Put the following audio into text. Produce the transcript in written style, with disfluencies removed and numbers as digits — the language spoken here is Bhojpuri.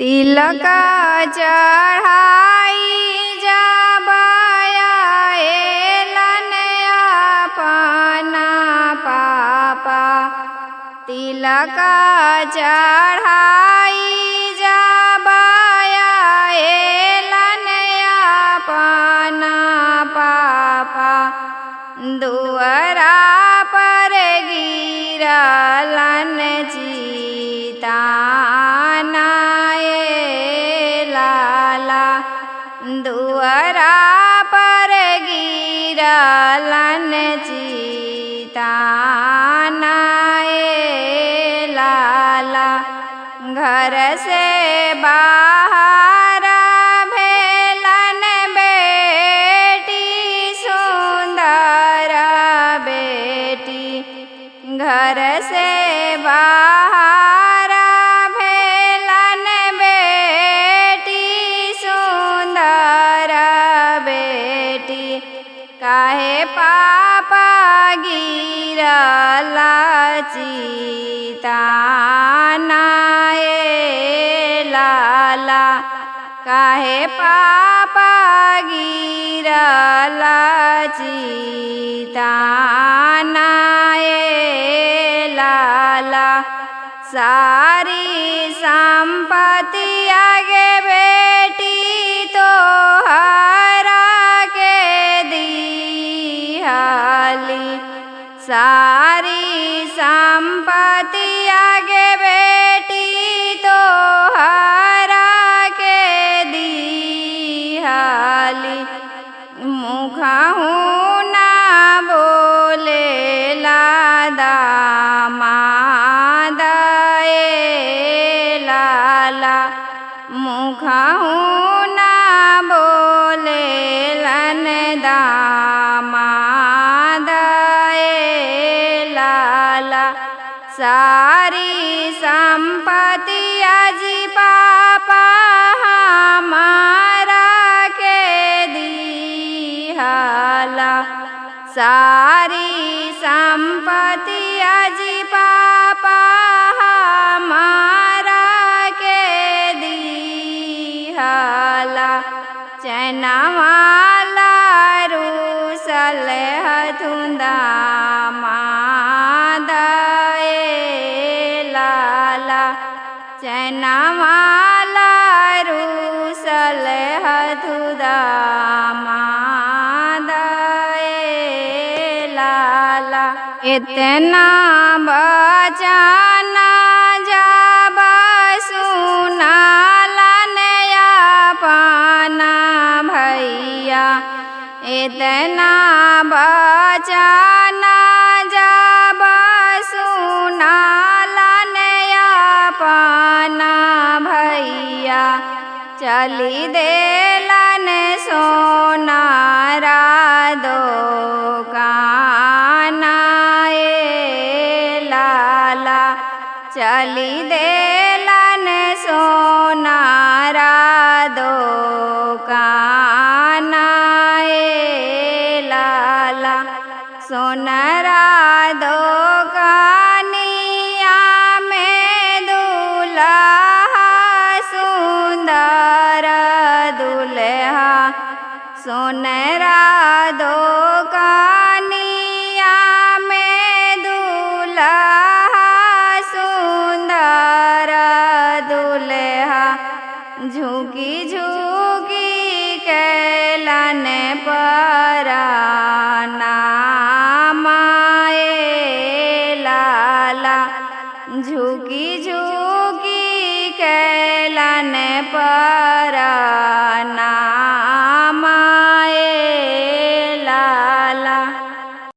तिलक चढ़ाई जाबया एलन अपना पापा। तिलक चढ़ाई जाबया एलन अपना पापा। दुअरा पर गिरलन चिताना लाला। दुअरा पर गिरलन चिताना लाला। घर से बाहर भेलन बेटी सुंदर बेटी। घर से बाहर भेलन बेटी सुंदर बेटी। काहे पापा गिरला चिताना लाला। काहे पापा गिरला चिताना लाला। सारी संपत्ति आगे बेटी तोहरा के दिहली। सारी संपत्ति आगे बेटी तोहरा के दिहली। मुखहु ना बोलेला दामाद लाला। मुखहु ना बोलेलन दामाद लाला। सारी संपत्ति अजी पापा हमारा के दिहला। सारी संपत्ति अजी पापा हमारा के दिहला। चैनवाला रूसल हथुंदा माद लाला। चैनवाला रूसल हथुदा माद लाला। इतना बचना जब सुनालन अपना भैया। इतना बचना जब सुनालन अपना भैया। चली देलन सोनारा दोकाना लाला। चली देलन सोनारा दोकाना लाला। सोनारा दोकानिया में दुल्हा सुंदर दुल्हा। सोनारा दोकानिया में दुल्हा सुंदर दुल्हा। झुकी झुकी कैलन प्रणाम लाला। झुकी झुकी कैलन प्रणाम